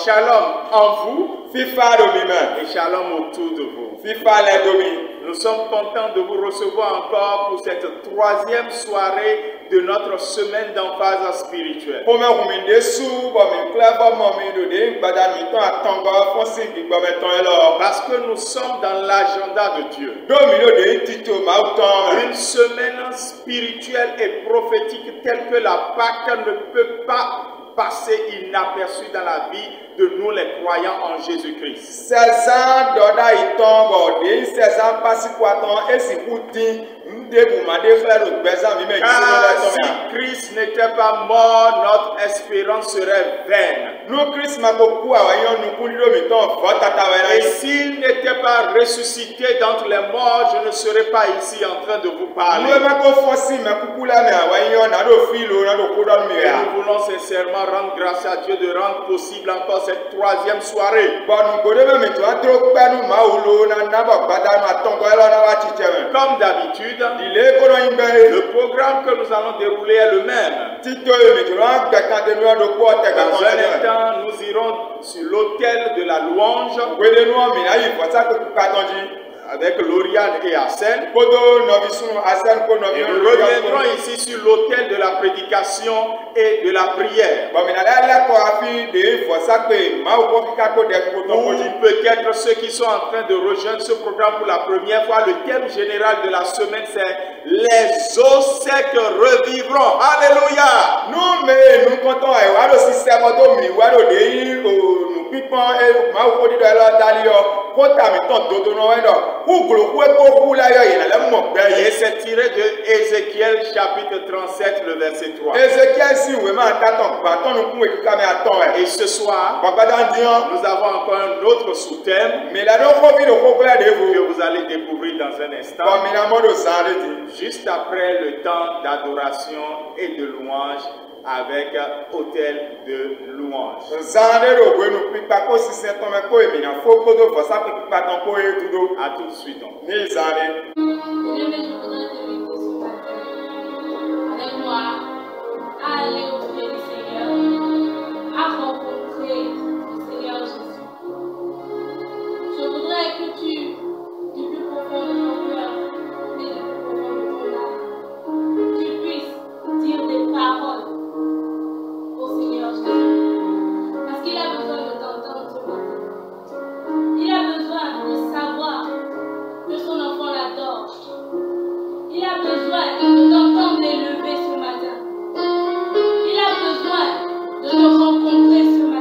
Shalom en vous, et shalom autour de vous. Nous sommes contents de vous recevoir encore pour cette troisième soirée de notre semaine d'emphase spirituelle. Parce que nous sommes dans l'agenda de Dieu. Une semaine spirituelle et prophétique telle que la Pâque ne peut pas passer inaperçu dans la vie de nous les croyants en Jésus-Christ. Si Christ n'était pas mort, notre espérance serait vaine. Et s'il n'était pas ressuscité d'entre les morts, je ne serais pas ici en train de vous parler. Et nous voulons sincèrement rendre grâce à Dieu de rendre possible encore cette troisième soirée. Comme d'habitude, le programme que nous allons dérouler est le même. Dans un instant, nous irons sur l'autel de la louange avec Lauriane et Arsène. Et nous reviendrons ici sur l'autel de la prédication et de la prière. Ou peut-être ceux qui sont en train de rejoindre ce programme pour la première fois, le thème général de la semaine c'est les eaux secs revivront. Alléluia! Nous comptons et c'est tiré de Ézéchiel chapitre 37, le verset 3. Et ce soir, nous avons encore un autre sous-thème que vous allez découvrir dans un instant, juste après le temps d'adoration et de louange avec autel de louange. À tout de suite. Avec moi, à aller auprès du Seigneur, à rencontrer le Seigneur Jésus. Je voudrais que du plus profond de ton cœur et du plus profond de ton âme, tu puisses dire des paroles au Seigneur Jésus. Parce qu'il a besoin de t'entendre ce matin. Il a besoin de savoir que son enfant l'adore. Il a besoin de t'entendre l'élever ce matin. Il a besoin de te rencontrer ce matin.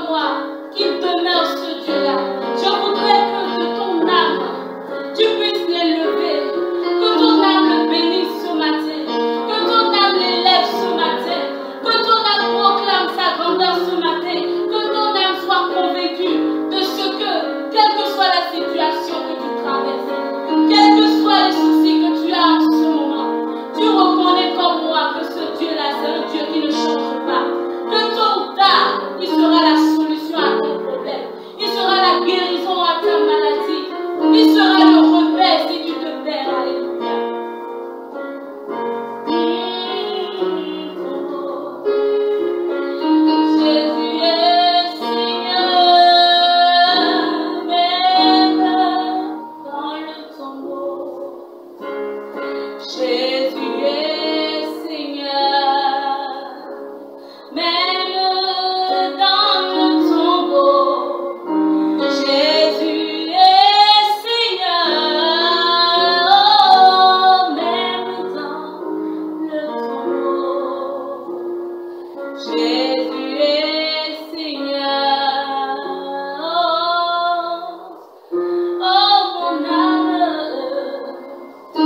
comme moi qui demeure ce Dieu-là. Je voudrais que de ton âme, tu puisses l'élever, que ton âme le bénisse ce matin, que ton âme l'élève ce matin, que ton âme proclame sa grandeur ce matin, que ton âme soit convaincue de ce que, quelle que soit la situation que tu traverses, quels que soient les soucis que tu as en ce moment, tu reconnais comme moi que ce Dieu-là, c'est un Dieu qui ne change pas, que tôt ou tard, il sera la solution à ton problème, il sera la guérison à ta maladie, il sera le repère si tu te perds. Alléluia. Jésus est Seigneur, même dans le tombeau. Jésus est Seigneur, même dans le tombeau. Jésus est Seigneur, oh, même dans le tombeau. Jésus est Seigneur, oh mon âme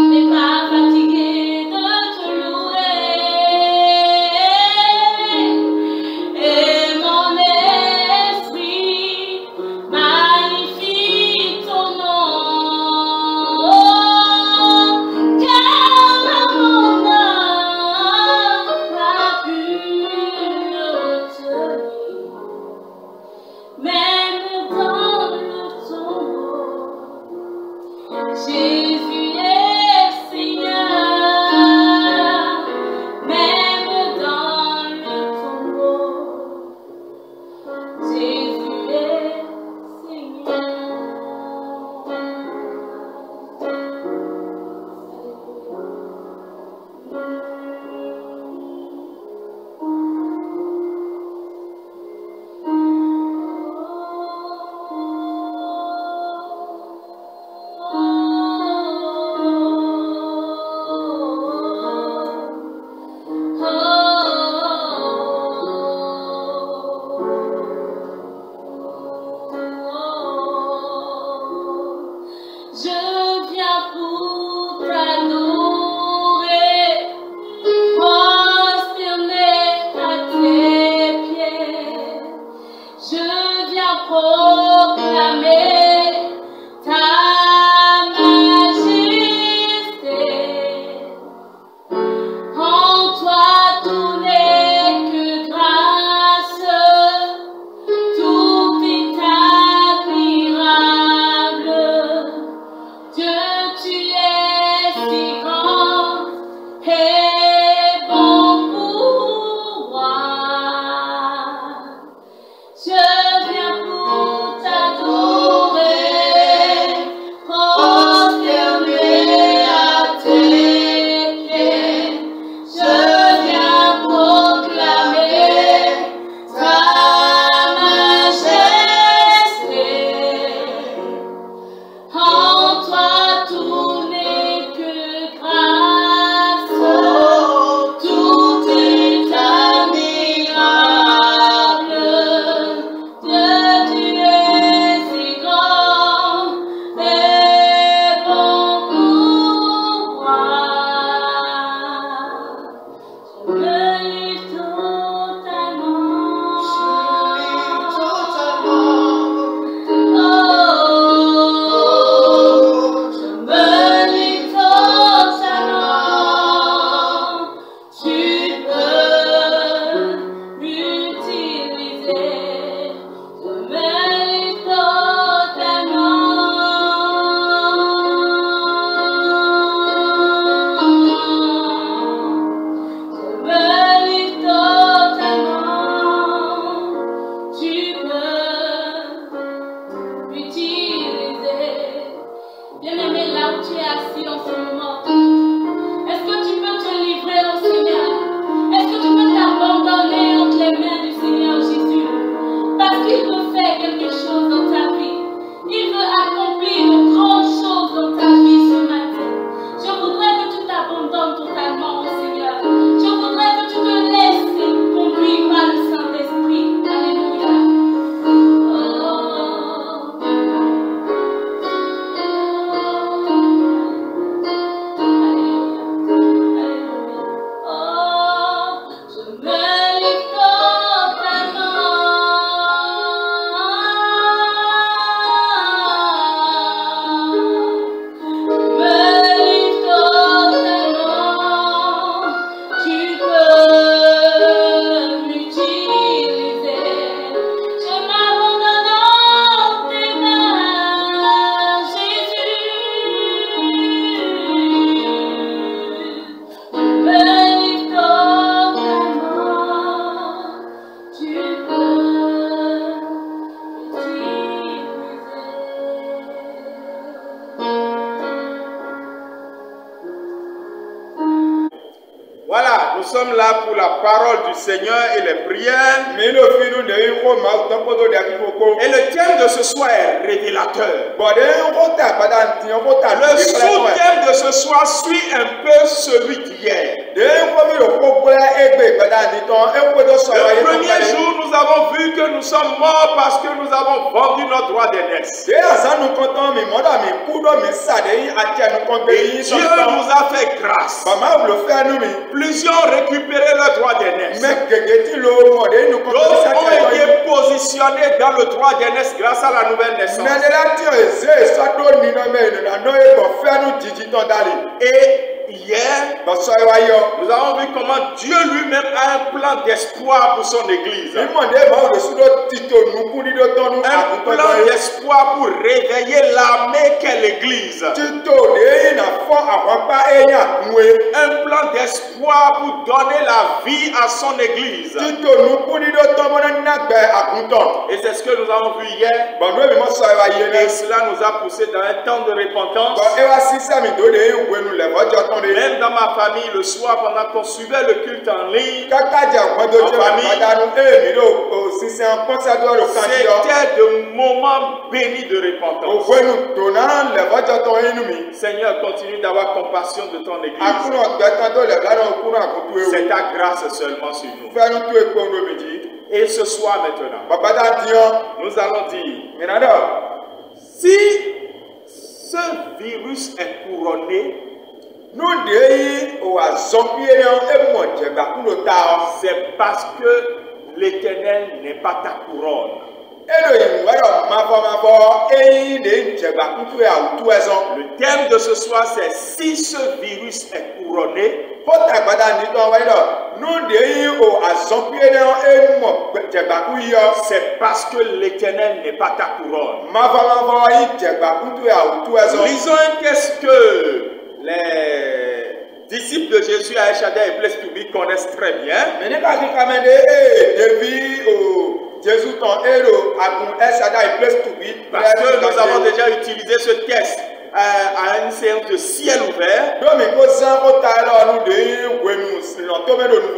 n'est pas fatiguée de te louer, et mon esprit magnifie ton nom, car mon âme n'a pu le sommes là pour la parole du Seigneur et les prières. Et le thème de ce soir est révélateur. Le sous-thème de ce soir suit un peu celui d'hier. Le premier jour, nous avons vu que nous sommes morts parce que nous avons vendu notre droit d'aînesse. Et Dieu nous a fait grâce. Plusieurs ont récupéré leur droit d'aînesse. D'autres ont été positionnés dans le droit d'aînesse grâce à la nouvelle naissance. Et hier, nous avons vu comment Dieu lui-même a un plan d'espoir pour son Église. Un plan d'espoir pour réveiller l'armée qu'est l'Église. Un plan d'espoir pour donner la vie à son Église. Et c'est ce que nous avons vu hier. Et cela nous a poussé dans un temps de repentance. Même dans ma famille, le soir, pendant qu'on suivait le culte en ligne, c'était de moments bénis de repentance. Seigneur, continue d'avoir compassion de ton Église. C'est ta grâce seulement sur nous. Et ce soir maintenant, nous allons dire, si ce virus est couronné, c'est parce que l'Éternel n'est pas ta couronne. Le thème de ce soir, c'est si ce virus est couronné, c'est parce que l'Éternel n'est pas ta couronne. Lisons un texte que les disciples de Jésus à El Shaddai et Place Publique connaissent très bien. Parce que nous avons déjà utilisé ce texte à une séance de ciel ouvert.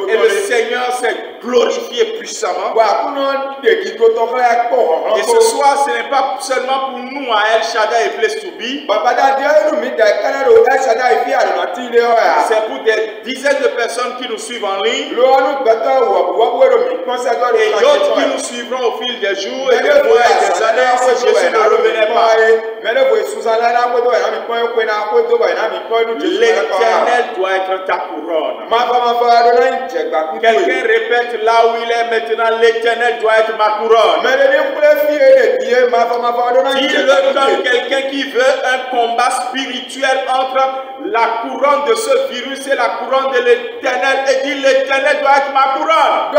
Et le Seigneur s'est glorifié puissamment. Et ce soir, ce n'est pas seulement pour nous à El Shaddai et Place Publique. C'est pour des dizaines de personnes qui nous suivent en ligne. Et d'autres qui nous suivront au fil des jours et des mois et des années si Jésus ne revenait pas. L'Éternel doit être ta couronne. Quelqu'un répète là où il est maintenant, l'Éternel doit être ma couronne. Dis-le comme quelqu'un qui veut un combat spirituel entre la couronne de ce virus et la couronne de l'Éternel, et dit l'Éternel doit être ma couronne.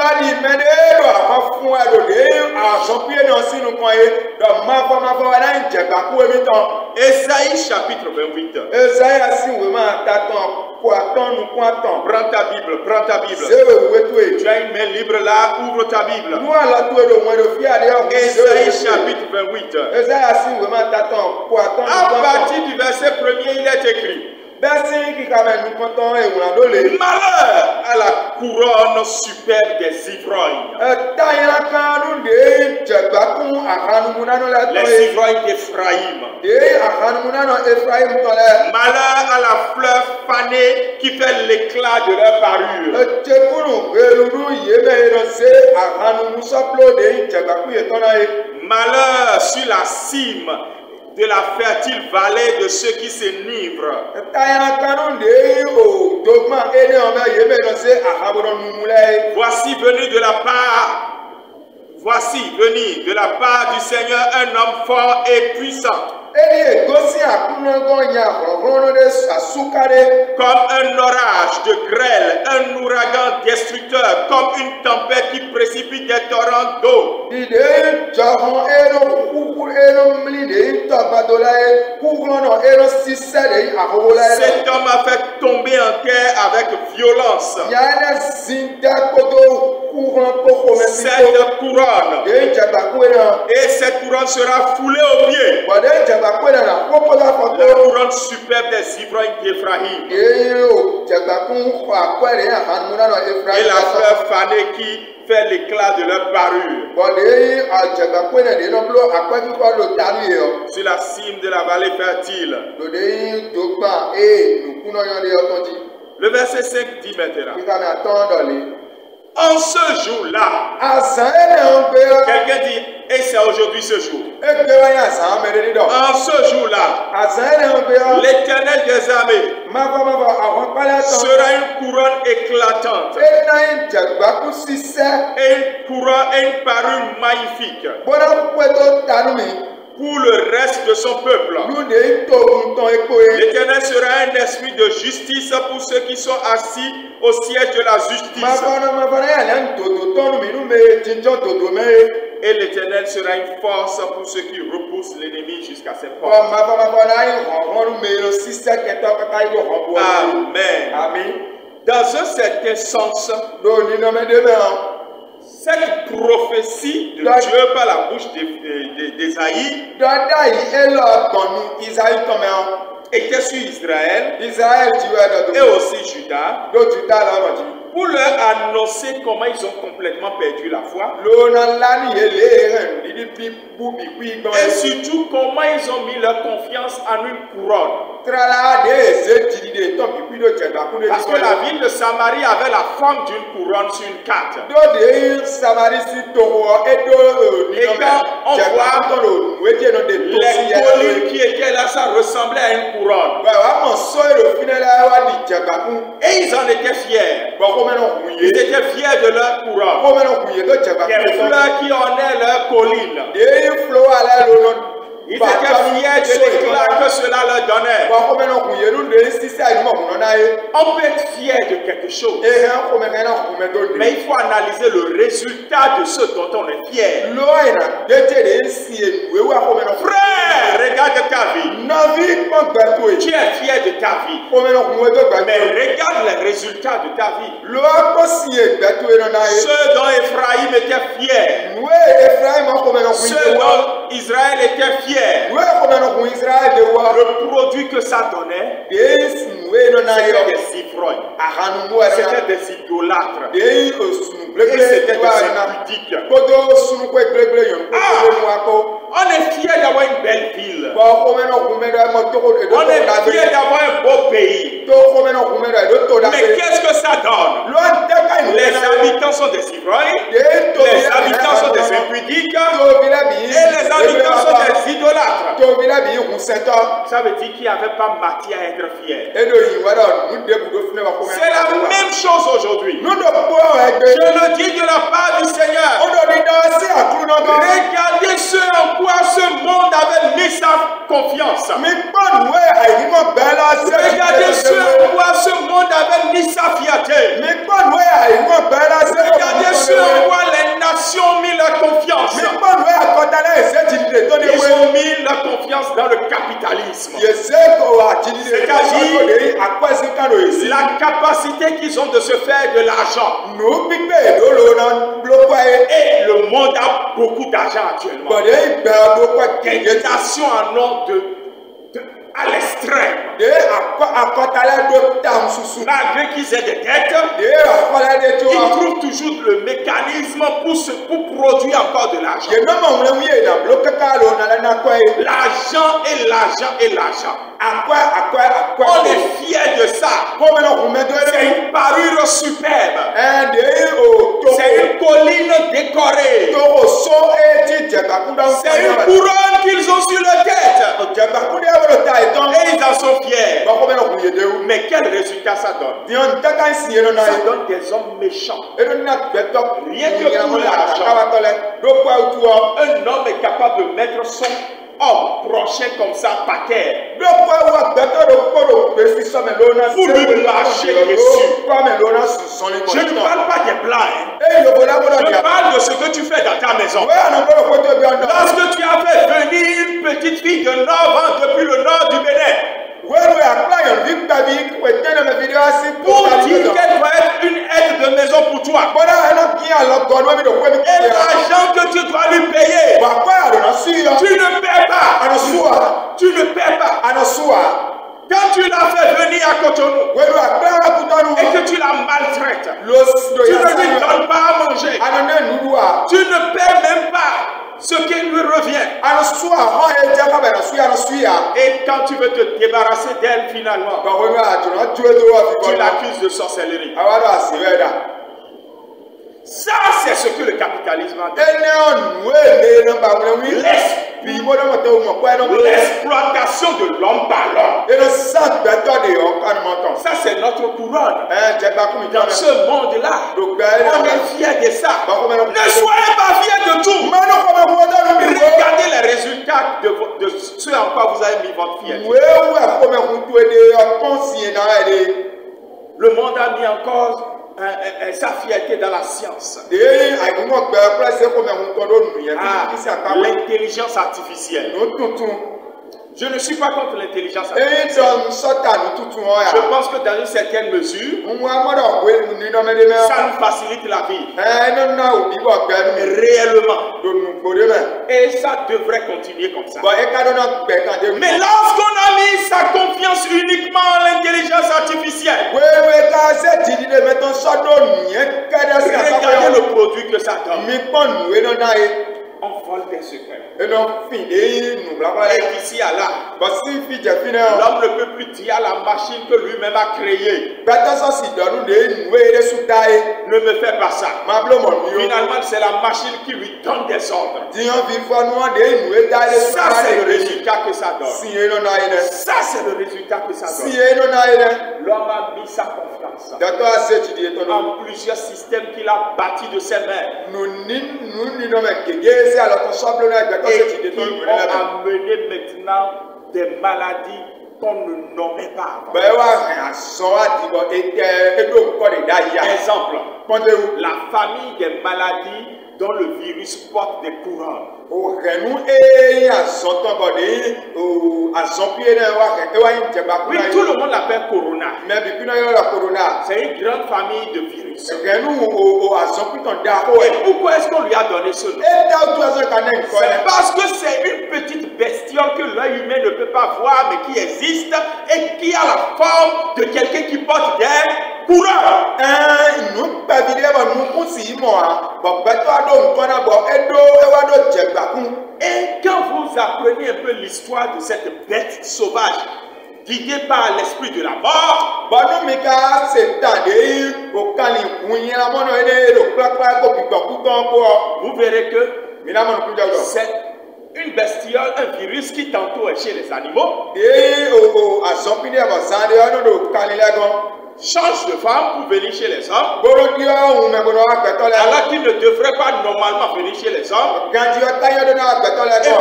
Ésaïe chapitre 28. Prends ta Bible, prends ta Bible. Tu as une main libre là, ouvre ta Bible. Ésaïe chapitre 28. À partir du verset 1er, il est écrit: malheur à la couronne superbe des ivrognes. Les ivrognes d'Ephraïm. Malheur à la fleur fanée qui fait l'éclat de leur parure. Malheur sur la cime de la fertile vallée de ceux qui s'enivrent. Voici venu de la part du Seigneur un homme fort et puissant. Comme un orage de grêle, un ouragan destructeur, comme une tempête qui précipite des torrents d'eau. Cet homme a fait tomber en terre avec violence cette couronne. Et cette couronne sera foulée aux pieds. La couronne superbe des ivrognes d'Éphraïm. Et la fleur fanée qui fait l'éclat de leur parure. Sur la cime de la vallée fertile. Le verset 5 dit maintenant. En ce jour-là, quelqu'un dit, et c'est aujourd'hui ce jour. En ce jour-là, l'Éternel des armées sera une couronne éclatante et une couronne et une parure magnifique pour le reste de son peuple. L'Éternel sera un esprit de justice pour ceux qui sont assis au siège de la justice. Et l'Éternel sera une force pour ceux qui repoussent l'ennemi jusqu'à ses portes. Amen. Dans un certain sens, cette prophétie de Dieu par la bouche d'Ésaïe était sur Israël et aussi Juda pour leur annoncer comment ils ont complètement perdu la foi et surtout comment ils ont mis leur confiance en une couronne. Parce que la ville de Samarie avait la forme d'une couronne sur une carte. Et quand on voit les collines qui étaient là, ça ressemblait à une couronne. Et ils en étaient fiers. Ils étaient fiers de leur couronne. Les fleurs qui ornaient leur colline. Ils étaient fiers de l'éclat que cela leur donnait. On peut être fier de quelque chose, mais il faut analyser le résultat de ce dont on est fier. Frère, regarde ta vie. Tu es fier de ta vie, mais regarde les résultats de ta vie. Ceux dont Ephraïm était fier, ceux dont Israël était fier, le produit que ça donnait, c'était des ivrognes, c'était des idolâtres, et c'était des impudiques. On est fier d'avoir une belle ville. On est fier d'avoir un beau pays. Mais qu'est-ce que ça donne? Les habitants sont des ivrognes, les habitants sont des impudiques, et les habitants sont des idolâtres. Ça veut dire qu'il n'y avait pas matière à être fier. C'est la même chose aujourd'hui. Je le dis de la part du Seigneur. Regardez ce en quoi ce monde avait mis sa confiance. Regardez ce en quoi ce monde avait mis sa fierté. Regardez ce en quoi les nations ont mis leur confiance. Ils ont mis leur confiance dans le capitalisme. C'est-à-dire la capacité qu'ils ont de se faire de l'argent. Et le monde a beaucoup d'argent actuellement. Des nations en ont à l'extrême. Malgré qu'ils aient des dettes, ils trouvent toujours le mécanisme pour produire encore de l'argent. L'argent et l'argent et l'argent. On est fiers de ça. C'est une parure superbe. C'est une colline décorée. C'est une couronne qu'ils ont sur la tête. Et ils en sont fiers. Mais quel résultat ça donne? Ça donne des hommes méchants. Rien que pour l'argent. Un homme est capable de mettre son homme prochain comme ça par terre pour lui marcher dessus. Je ne parle pas des blancs. Je parle de ce que tu fais dans ta maison. Lorsque tu as fait venir une petite fille de nord depuis le nord du Bénin pour dire qu'elle doit être une aide de maison pour toi. l'as fait venir à Cotonou et que tu la maltraites, tu ne lui donnes pas à manger, tu ne paies même pas ce qui lui revient. Et quand tu veux te débarrasser d'elle finalement, tu l'accuses de sorcellerie. Ça, c'est ce que le capitalisme a dit. L'exploitation de l'homme par l'homme. Ça, c'est notre couronne. Dans ce monde-là, on est fiers de ça. Ne soyez pas fiers de tout. Regardez les résultats de ce en quoi vous avez mis votre fierté. Le monde a mis en cause sa fierté dans la science. L'intelligence artificielle. Je ne suis pas contre l'intelligence artificielle. Je pense que dans une certaine mesure, ça nous facilite la vie. Réellement. Et ça devrait continuer comme ça. Mais lorsqu'on a mis sa confiance uniquement en l'intelligence artificielle, regardez le produit que ça donne. On vole des secrets. Et d'ici à là, l'homme ne peut plus dire à la machine que lui-même a créée: ne me fais pas ça. Finalement, c'est la machine qui lui donne des ordres. Ça, c'est le résultat que ça donne. Ça, c'est le résultat que ça donne. L'homme a mis sa confiance en plusieurs systèmes qu'il a bâtis de ses mains. Et qui ont amené maintenant des maladies qu'on ne nommait pas avant. Exemple, la famille des maladies dont le virus porte des couronnes. Oui, tout le monde l'appelle Corona. C'est une grande famille de virus. Et pourquoi est-ce qu'on lui a donné ce nom? C'est parce que c'est une petite bestiole que l'œil humain ne peut pas voir, mais qui existe et qui a la forme de quelqu'un qui porte des couronnes. Et quand vous apprenez un peu l'histoire de cette bête sauvage, guidée par l'esprit de la mort, vous verrez que c'est une bestiole, un virus qui tantôt est chez les animaux, change de femme pour venir chez les hommes, alors qu'il ne devrait pas normalement venir chez les hommes. Et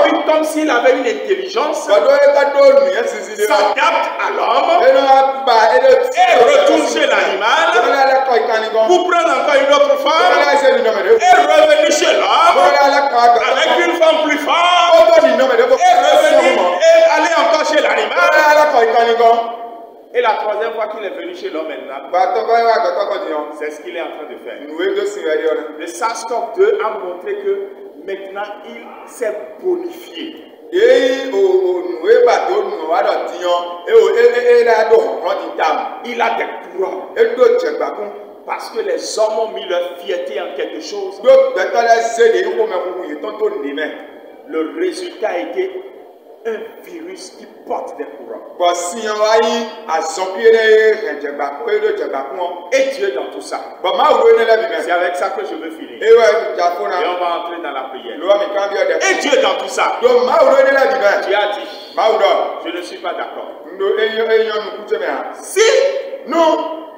puis comme s'il avait une intelligence, s'adapte à l'homme et retourne chez l'animal pour prendre encore une autre femme et revenir chez l'homme avec une femme plus forte et revenir et aller encore chez l'animal. Et la troisième fois qu'il est venu chez l'homme maintenant, c'est ce qu'il est en train de faire. Le SARS-CoV-2 a montré que maintenant il s'est bonifié. Il a des courants. Parce que les hommes ont mis leur fierté en quelque chose. Le résultat a été un virus qui porte des courants. Et Dieu dans tout ça. C'est avec ça que je veux finir. Et on va entrer dans la prière. Et Dieu dans tout ça. Dieu a dit, je ne suis pas d'accord. Si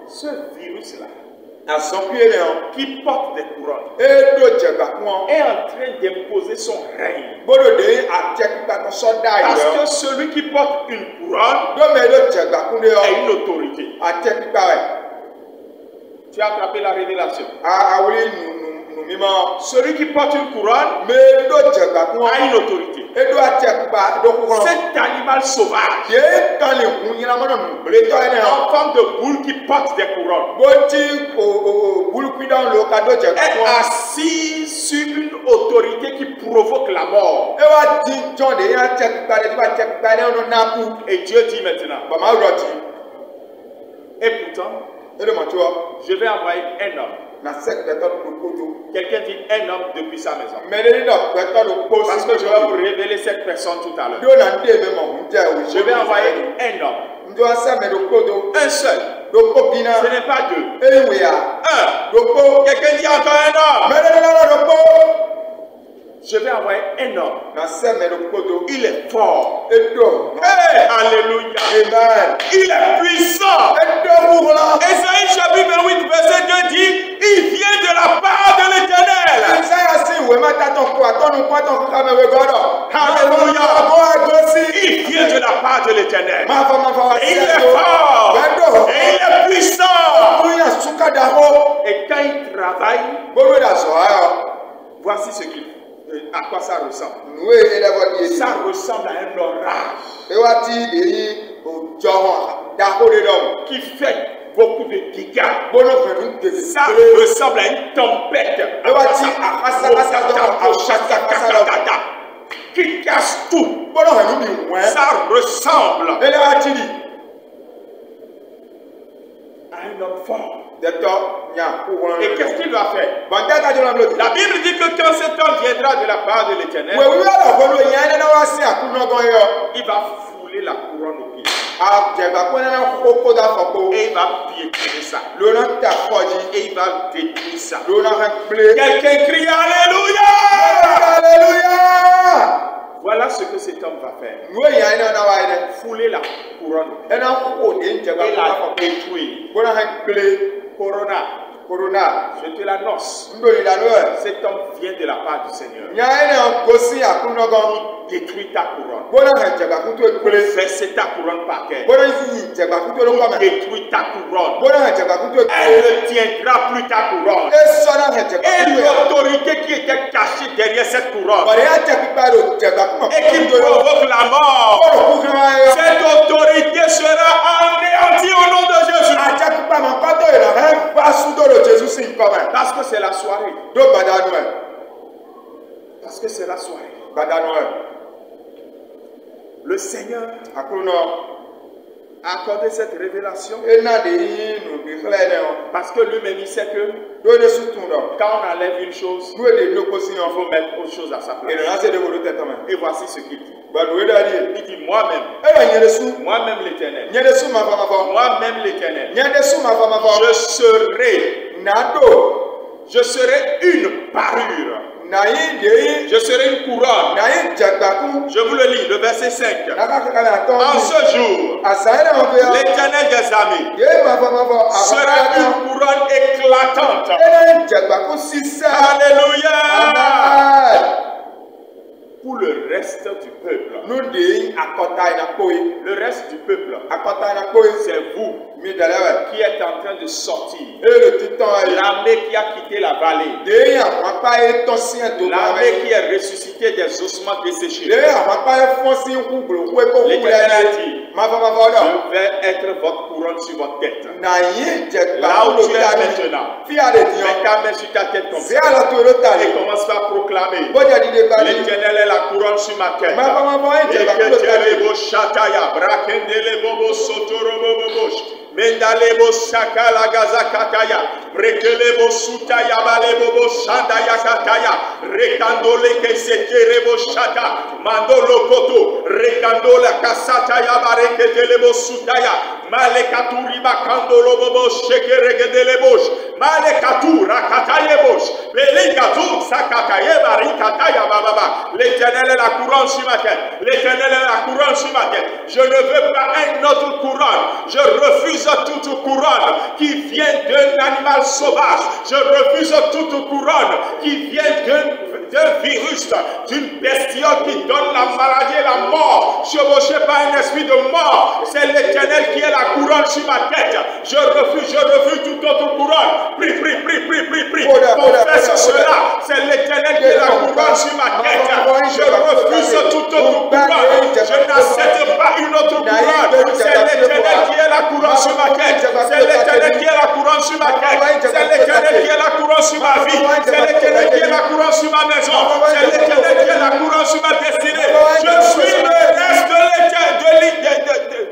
ce virus-là qui porte des couronnes est en train d'imposer son règne, parce que celui qui porte une couronne a une autorité. Tu as attrapé la révélation. Celui qui porte une couronne a une autorité. Cet animal sauvage en forme de boule qui porte des couronnes est assis sur une autorité qui provoque la mort. Et Dieu dit maintenant, Et pourtant, je vais envoyer un homme. Quelqu'un dit un homme depuis sa maison. Parce que je vais vous révéler cette personne tout à l'heure. Je vais envoyer un homme. Un seul. Ce n'est pas deux. Un. Quelqu'un dit encore un homme. Je vais envoyer un homme. Il est fort. Hey, alléluia. Amen. Il est puissant. Ésaïe chapitre 28 verset 2 dit, il vient de la part de l'Éternel. Alléluia. Il vient de la part de l'Éternel. Et il est fort. Et il est puissant. Et quand il travaille, voici ce qu'il fait. À quoi ça ressemble? Ça ressemble à un orage qui fait beaucoup de dégâts. Ça ressemble à une tempête qui casse tout. Ça ressemble à un homme fort. Et qu'est-ce qu'il va faire? La Bible dit que quand cet homme viendra de la part de l'Éternel, il va fouler la couronne au pied. Et il va piétiner ça. Et il va détruire ça. Quelqu'un crie Alléluia! Alléluia! Voilà ce que cet homme va faire. Fouler la couronne et la détruire. Corona, je te l'annonce. Cet homme vient de la part du Seigneur. Il détruit ta couronne. Verser ta couronne par terre. Détruit ta couronne. Elle ne tiendra plus ta couronne. Et l'autorité qui était cachée derrière cette couronne et qui provoque la mort, cette autorité sera anéantie au nom de Jésus. Parce que c'est la soirée. Parce que c'est la soirée. Le Seigneur a accordé cette révélation parce que lui-même il sait que quand on enlève une chose, il faut mettre autre chose à sa place. Et voici ce qu'il dit. Il dit moi-même l'Éternel, moi-même l'Éternel, je serai une parure. Je serai une couronne. Je vous le lis, le verset 5. En ce jour, l'Éternel des armées sera une couronne éclatante. Alléluia. Pour le reste du peuple. Le reste du peuple, c'est vous qui êtes en train de sortir. L'armée qui a quitté la vallée. L'armée qui est ressuscitée des ossements desséchés. L'Éternel a dit, je vais être votre couronne sur votre tête. Là où tu es maintenant, mets ta main sur ta tête comme ça. Et commence à proclamer, l'Éternel est la couronne sur ma tête. Mendalebo sakala gazakataya, brekelebo sutaya balebo shandaya kataya, rekandole keseterebo shata, mandolo koto, rekandola kasataya bareketelebo sutaya, malekaturi bakandolo bobo shekeregedelebosh, malekatura katayebosh, belekatu sakataye barikataya bababa. L'Éternel est la couronne sur ma tête. L'Éternel est la couronne sur ma tête. Je ne veux pas une autre couronne. Je refuse toute couronne qui vient d'un animal sauvage. Je refuse toute couronne qui vient d'un virus, d'une bestiole qui donne la maladie et la mort, chevauché par un esprit de mort. C'est l'Éternel qui est la couronne sur ma tête. Je refuse toute autre couronne. Prie. Confesse cela. C'est l'Éternel qui est la couronne sur ma tête. Je refuse toute autre couronne. Je n'accepte pas une autre couronne. C'est l'Éternel qui est la couronne sur ma tête. C'est l'Éternel qui est la couronne sur ma tête. C'est l'Éternel qui est la couronne sur ma vie. C'est l'Éternel qui est la couronne sur ma maison. C'est l'Éternel qui est la couronne sur ma destinée. Je suis le reste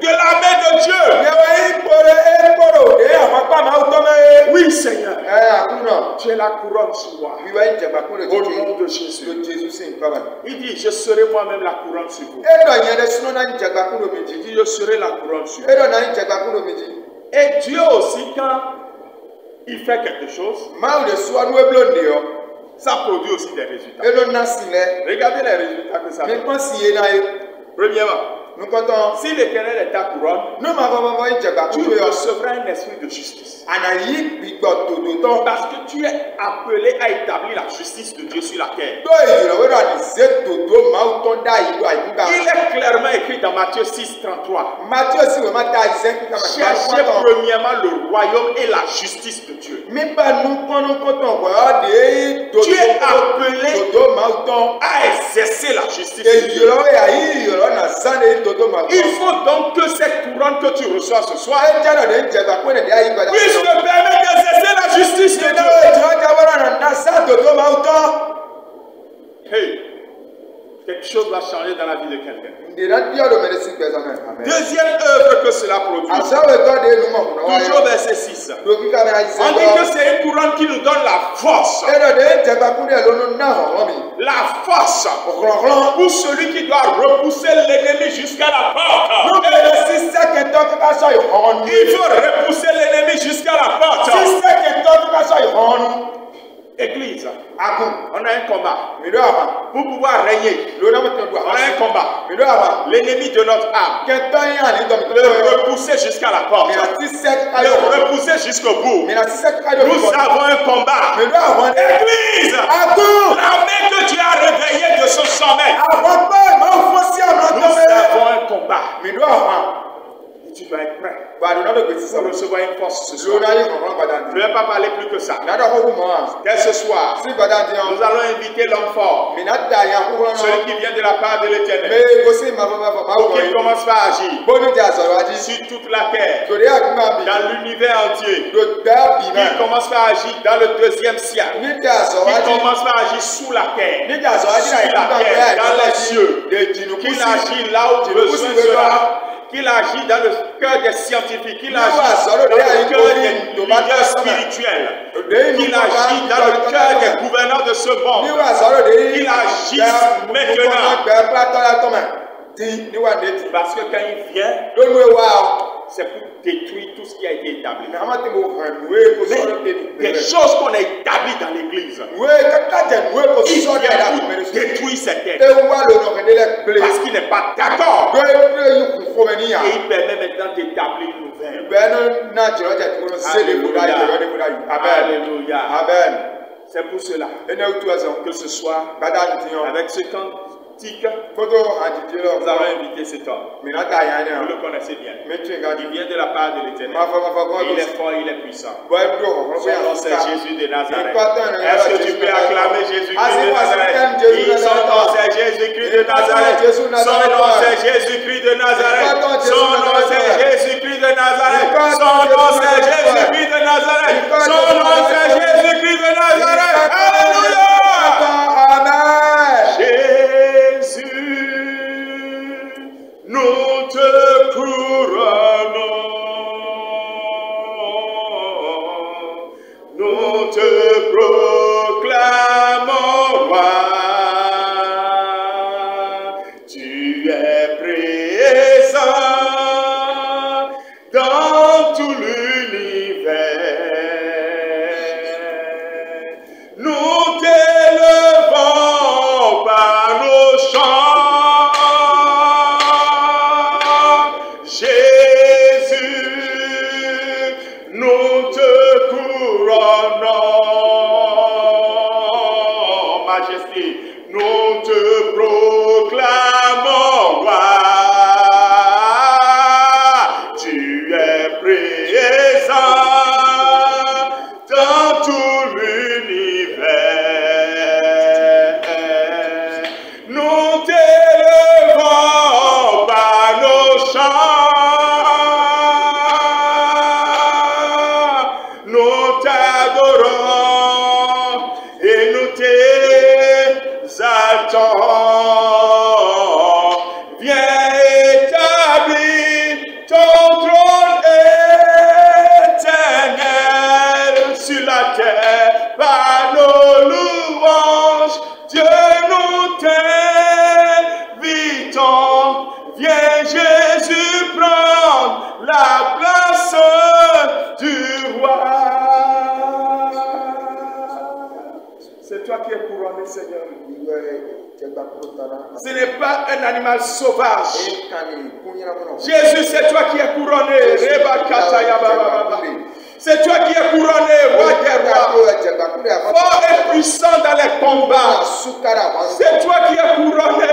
de l'armée de Dieu. Jésus. Et Il dit, je serai moi-même la couronne sur vous. Il dit, je serai la couronne sur vous. Et Dieu aussi, quand il fait quelque chose, ça produit aussi des résultats. Regardez les résultats que ça fait. Premièrement, si l'Éternel est ta couronne, tu recevras un esprit de justice. Parce que tu es appelé à établir la justice de Dieu sur la terre. Il est clairement écrit dans Matthieu 6, 33. Cherchez premièrement le royaume et la justice de Dieu. Tu es appelé à exercer la justice de Dieu. Il faut donc que cette couronne que tu reçois ce soir puisse te permettre d'exercer la justice de Dieu. Hey, quelque chose va changer dans la vie de quelqu'un. Deuxième œuvre que cela produit. Toujours verset 6. On dit que c'est une couronne qui nous donne la force. La force pour celui qui doit repousser l'ennemi jusqu'à la porte. Il faut repousser l'ennemi jusqu'à la porte. Église, on a un combat. Pour pouvoir régner, on a un combat. L'ennemi de notre âme, le repousser jusqu'à la porte, le repousser jusqu'au bout. Nous avons un combat. Église, l'armée que Dieu a réveillée de ce sommeil, nous avons un combat. Tu dois être prêt pour recevoir une force ce soir. Je ne vais pas parler plus que ça. Dès ce soir, nous allons inviter l'homme fort, celui qui vient de la part de l'Éternel, pour qu'il commence par agir sur toute la terre, dans l'univers entier, qu'il commence par agir dans le 2e siècle, qu'il commence par agir sous la terre, dans les cieux, qu'il agit là où besoin sera, qu'il agit dans le cœur des scientifiques, qu'il agit dans le cœur des leaders spirituels, qu'il agit dans le cœur des gouverneurs de ce monde, qu'il agisse maintenant. Parce que quand il vient, c'est pour détruire tout ce qui a été établi. Mais des choses qu'on a établies dans l'église, il vient pour détruire cette tête. Parce qu'il n'est pas d'accord. Et il permet maintenant d'établir une nouvelle. Alléluia. Amen. C'est pour cela que ce soir, avec ce cantique, nous allons inviter cet homme. Vous le connaissez bien. Il vient de la part de l'Éternel. Il est fort, il est puissant. Son nom c'est Jésus de Nazareth. Est-ce que tu peux acclamer Jésus-Christ de Nazareth? Son nom c'est Jésus-Christ de Nazareth. Son nom c'est Jésus-Christ de Nazareth. Son nom c'est Jésus-Christ de Nazareth. Son nom c'est Jésus-Christ de Nazareth. Son nom c'est Jésus-Christ de Nazareth. Alléluia. Jésus, nous te couronnons, nous te proclamons roi. Tu es présent dans tout l'univers. Nous t'élevons par nos chants. Jésus, nous te couronnons. Majesté, nous te proclamons roi. Tu es présent dans tout l'univers. Nous t'élevons par nos chants. Nous t'adorons et nous t'exaltons. Viens établir ton trône éternel sur la terre par nos louanges. Dieu couronné, Seigneur. Ce n'est pas un animal sauvage. Jésus, c'est toi qui es couronné. C'est toi qui es couronné, roi des rois. Fort et puissant dans les combats. C'est toi qui es couronné.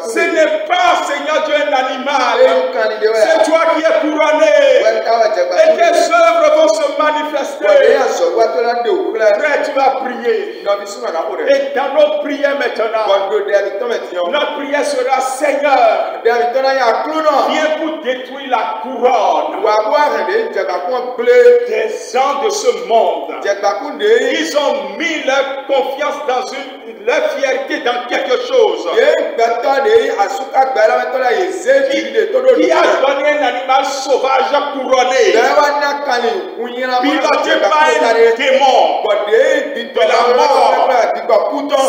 Ce n'est pas, Seigneur Dieu, un animal. C'est toi qui es couronné. Et tes œuvres vont se manifester. Frère, tu vas prier. Et dans notre prière maintenant, notre prière sera, Seigneur, viens pour détruire la couronne des gens de ce monde. Ils ont mis leur confiance dans leur fierté dans quelque chose. Qui a donné un animal sauvage couronné, piloté par un démon de la mort.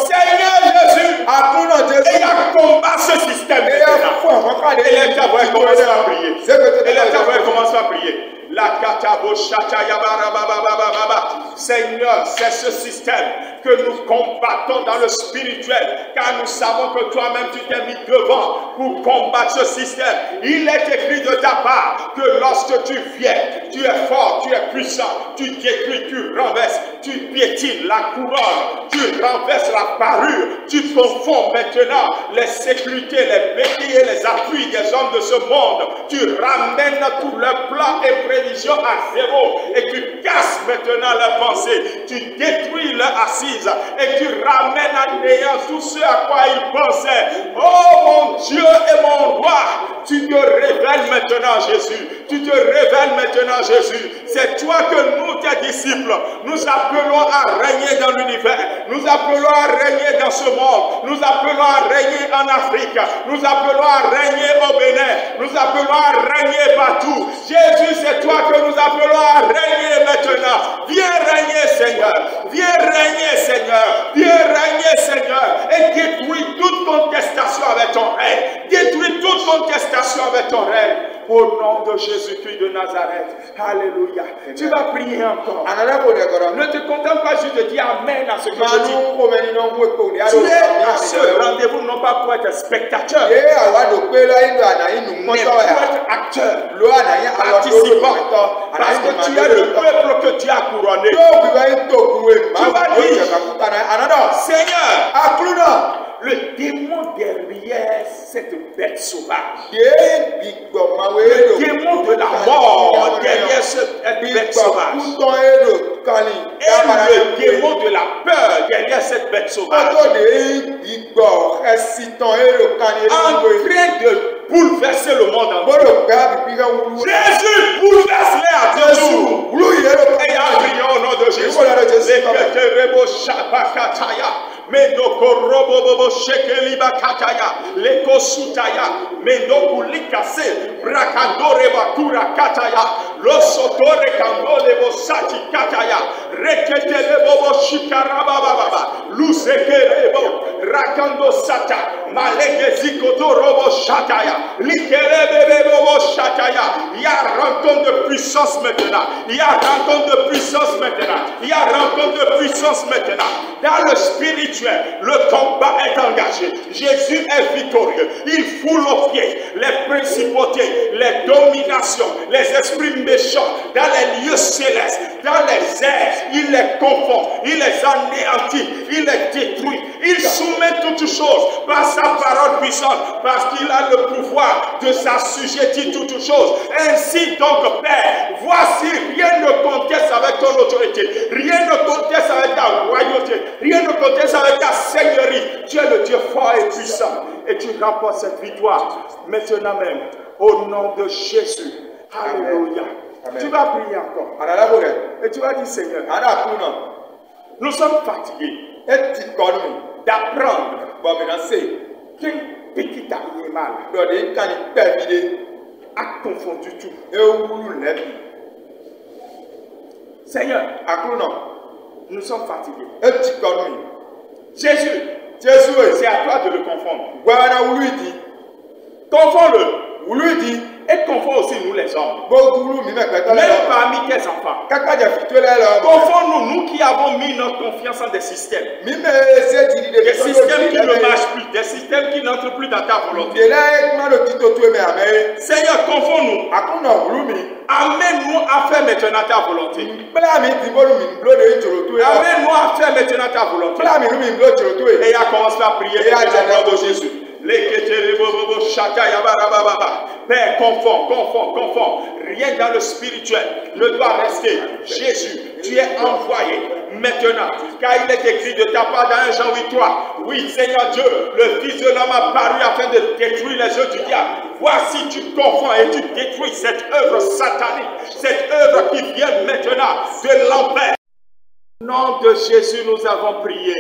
Seigneur Jésus, et a combat ce système. Et les gens vont commencer à prier. Et les gens vont commencer à prier. La katabo shataya barababababa. Seigneur, c'est ce système que nous combattons dans le spirituel, car nous savons que toi-même tu t'es mis devant pour combattre ce système. Il est écrit de ta part que lorsque tu viens, tu es fort, tu es puissant, tu détruis, tu renverses, tu piétines la couronne, tu renverses la parure, tu confonds maintenant les sécurités, les béquilles et les appuis des hommes de ce monde. Tu ramènes tous leurs plans et prévisions à zéro et tu casses maintenant leurs pensées, tu détruis leur assise et tu ramènes à néant tout ce à quoi ils pensaient. Oh mon Dieu et mon roi, tu te révèles maintenant Jésus, tu te révèles maintenant Jésus. C'est toi que nous, tes disciples, nous appelons à régner dans l'univers, nous appelons à régner dans ce monde, nous appelons à régner en Afrique, nous appelons à régner au Bénin, nous appelons à régner partout. Jésus, c'est toi que nous appelons à régner maintenant. Viens régner, Seigneur. Viens régner, Seigneur. Viens régner, Seigneur. Et détruis toute contestation avec ton règne. Détruis toute contestation avec ton règne. Au nom de Jésus-Christ de Nazareth. Alléluia. Tu vas prier encore. Ne te contente pas juste de dire Amen à ce que je dis. Tu es à ce rendez-vous non pas pour être spectateur, mais pour être acteur, participant. Parce que tu es le peuple que tu as couronné. Tu vas dire, Seigneur, le démon derrière cette bête sauvage, le démon de la mort derrière cette bête sauvage, et le démon de la peur derrière cette bête sauvage, en train de bouleverser le monde entier. Jésus, bouleverse-les à ton tour. Et à prier au nom de Jésus. Mendoko robo bobo shekeli bakataya leko sutaya mendoko likase brakandore bakura kataya losotore kandole bosati kataya reketele bobo shikaraba baba lusekerebo rakando sata malege zikoto robo shataya likerebe bobo shataya. Il y a rencontre de puissance maintenant. Il y a rencontre de puissance maintenant. Il y a rencontre de puissance maintenant. Dans le spirituel, le combat est engagé. Jésus est victorieux. Il foule aux pieds les principautés, les dominations, les esprits méchants dans les lieux célestes, dans les airs. Il les confond, il les anéantit, il les détruit. Il soumet toutes choses par sa parole puissante, parce qu'il a le pouvoir de s'assujettir toutes choses. Ainsi donc, Père, voici, rien ne conteste avec ton autorité, rien ne conteste avec ta royauté, rien ne conteste avec ta seigneurie. Tu es le Dieu fort et puissant, et tu remportes cette victoire maintenant même, au nom de Jésus. Alléluia. Amen. Tu vas prier encore. Et tu vas dire, Seigneur, nous sommes fatigués d'apprendre qu'un petit animal a confondu tout. Seigneur, nous sommes fatigués. Jésus, c'est à toi de le confondre. Confonds-le. Et confond aussi nous les hommes. Même parmi tes enfants. Confond-nous, nous qui avons mis notre confiance en des systèmes. Des systèmes qui ne marchent plus, des systèmes qui n'entrent plus dans ta volonté. Seigneur, confond-nous. Amène-nous à faire maintenant ta volonté. Amène-nous à faire maintenant ta volonté. Et à commencer à prier dans le nom de Jésus. Père, confond. Rien dans le spirituel ne doit rester. Jésus, tu es envoyé maintenant, car il est écrit de ta part dans 1 Jean 8:3. Oui, Seigneur Dieu, le Fils de l'homme a paru afin de détruire les œuvres du diable. Voici, tu confonds et tu détruis cette œuvre satanique, cette œuvre qui vient maintenant de l'enfer. Au nom de Jésus, nous avons prié.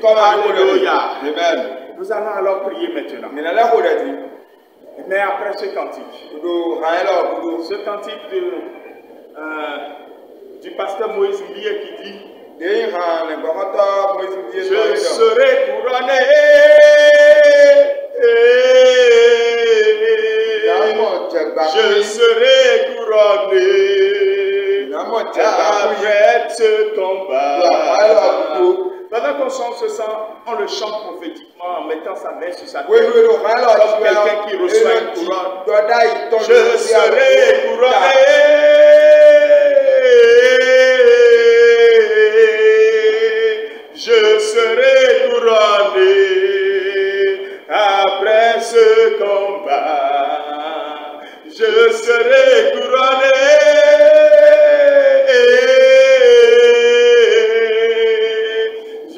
Alléluia. Amen. Nous allons alors prier maintenant. Mais après ce cantique, du pasteur Moïse Mbié qui dit: je serai couronné. Je serai couronné après ce combat. Pendant qu'on chante ce chant, on le chante prophétiquement en mettant sa main sur sa tête. Comme quelqu'un qui reçoit une couronne. Je serai couronné. Je serai couronné après ce combat. Je serai couronné.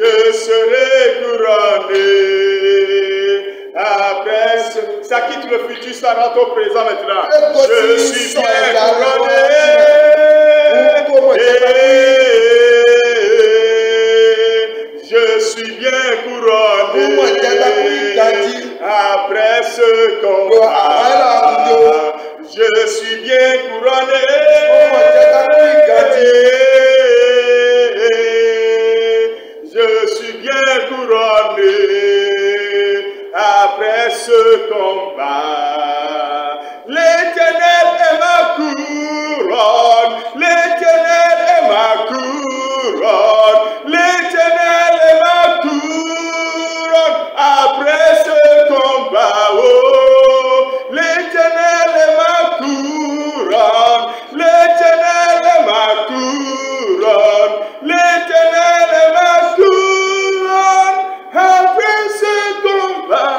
Je serai couronné après ce... Ça quitte le futur, ça rentre au présent maintenant. Je suis bien couronné. Je suis bien couronné après ce combat. Je suis bien couronné. Je suis bien couronné après ce combat. L'Éternel est ma couronne. L'Éternel est ma couronne. L'Éternel est ma couronne après ce combat. Oh, l'Éternel est ma couronne. L'Éternel est ma couronne. L'Éternel est ma couronne après ce combat.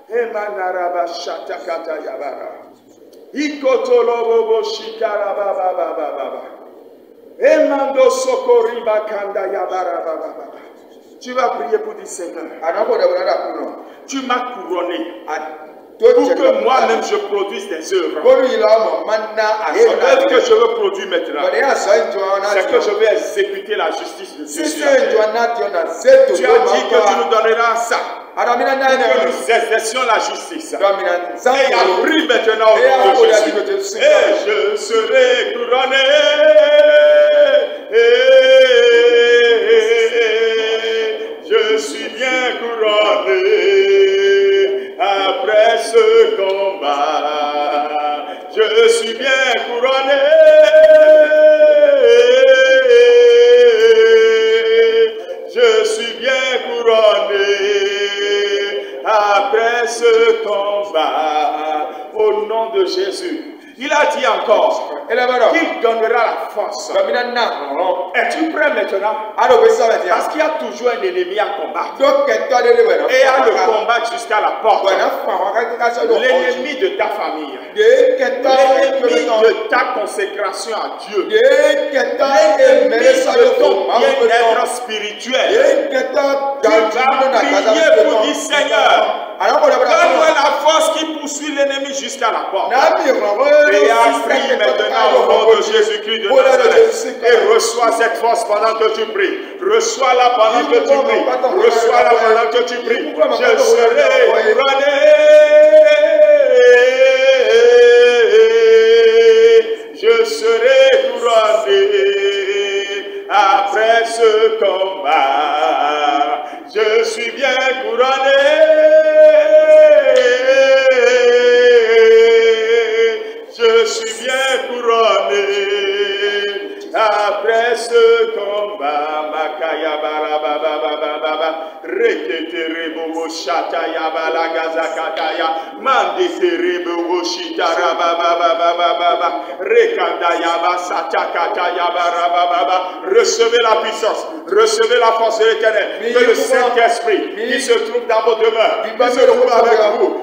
Emanaraba shatakata yabara. Ikotolobobo shikarabababababa. Emando sokoriba kanda yabara bababa. Tu vas prier pour dire: Seigneur, tu m'as couronné pour que moi-même je produise des œuvres. Et l'œuvre que je veux produire maintenant, c'est que je vais exécuter la justice de Dieu. Tu as dit que tu nous donneras ça, que nous exercions la justice. Et il a pris maintenant au nom de Jésus. Et je serai couronné. Je suis bien couronné après ce combat. Je suis bien couronné. Je suis bien couronné après ce combat. Au nom de Jésus. Il a dit encore qu'il donnera la force. Es-tu prêt maintenant? Parce qu'il y a toujours un ennemi à combattre. Et il y a le combat jusqu'à la porte. L'ennemi de ta famille. L'ennemi de ta consécration à Dieu. L'ennemi de ton bien-être spirituel. Tu vas prier pour dire: Seigneur, donne-moi la force qui poursuit l'ennemi jusqu'à la porte. Et prie maintenant au nom de Jésus-Christ de Nazareth. Et reçois cette force pendant que tu pries. Reçois-la pendant que tu pries. Reçois-la pendant que tu pries. Je serai couronné. Je serai couronné après ce combat. Je suis bien couronné. Reketerebo Shataya Balagazakataya Mandeterebo Shitara Baba Rekandaya Basatakataya Barababa. Recevez la puissance, recevez la force de l'Éternel. Que le Saint-Esprit qui se trouve dans vos demeures, qui se trouve avec vous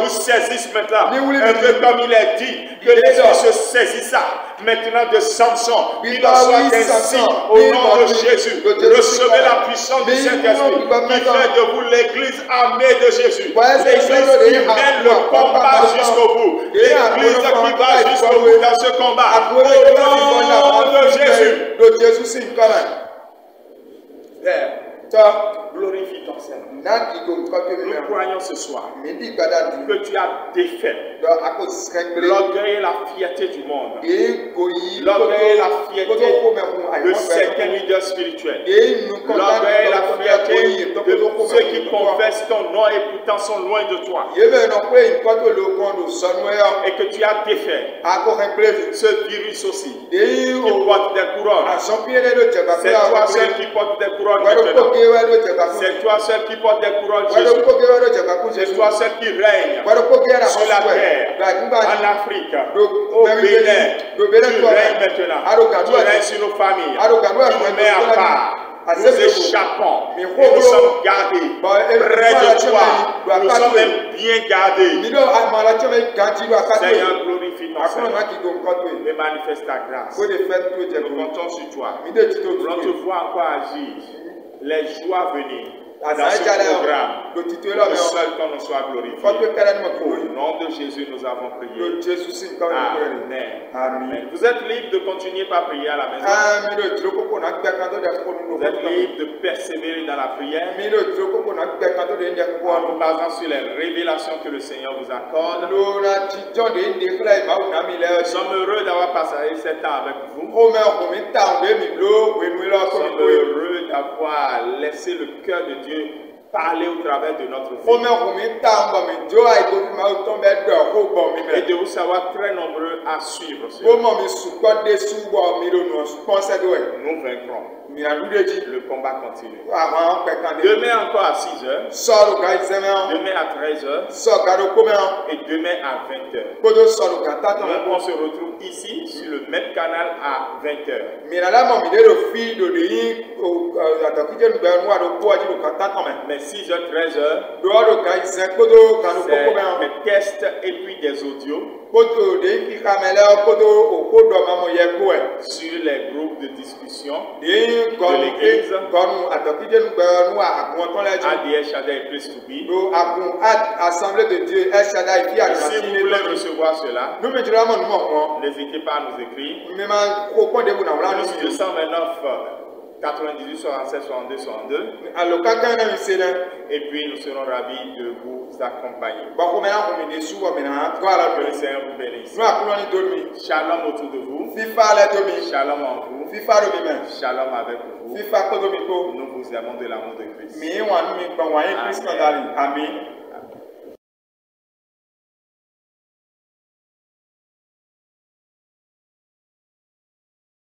saisisse maintenant. Un peu comme il est dit, que l'Esprit se saisissa maintenant de Samson. Il en soit ainsi au nom de Jésus. Recevez la puissance du Saint-Esprit qui fait de vous l'église armée de Jésus. L'église qui mène le combat jusqu'au bout. L'église qui va jusqu'au bout dans ce combat. Au nom de Jésus. Père, glorifie ton Seigneur. Nous croyons ce soir que tu as défait l'orgueil et la fierté du monde, l'orgueil et la fierté de certains leaders spirituels, l'orgueil et la fierté de ceux qui confessent ton nom et pourtant sont loin de toi, et que tu as défait ce virus aussi qui porte des couronnes. C'est toi seul qui porte des couronnes maintenant. C'est toi seul qui porte des couronnes, Jésus. C'est toi seul qui règne sur la terre, en Afrique, au Bénin. Tu règnes maintenant. Tu règnes sur nos familles. Tu nous mets à part. Nous échappons et nous sommes gardés près de toi. Nous sommes même bien gardés. Seigneur, glorifie ton Seigneur et manifeste ta grâce. Nous comptons sur toi. Nous voulons te voir encore agir. Les joies venir dans ce programme, que seul ton nom soit glorifié. Au nom de Jésus, nous avons prié. Amen. Amen. Vous êtes libre de continuer par prier à la maison. Vous êtes libre de persévérer dans la prière en vous basant sur les révélations que le Seigneur vous accorde. Nous sommes heureux d'avoir passé cet temps avec vous. Nous sommes heureux d'avoir laissé le cœur de Dieu parler au travers de notre vie. Et de vous savoir très nombreux à suivre. Nous vaincrons. Le combat continue. Demain encore à 6 h, demain à 13 h et demain à 20 h. Donc on se retrouve ici sur le même canal à 20 h. Mais 6 h, 13 h, c'est des tests et puis des audios sur les groupes de discussion de l'église. ADL Shaddai et Place to Be. Si vous voulez recevoir cela, n'hésitez pas à nous écrire. Plus 229 98 67 62 62. Et puis nous serons ravis de vous accompagner. Que le Seigneur vous bénisse. Shalom autour de vous. Shalom en vous. Shalom avec vous. Nous vous aimons de l'amour de Christ. Amen.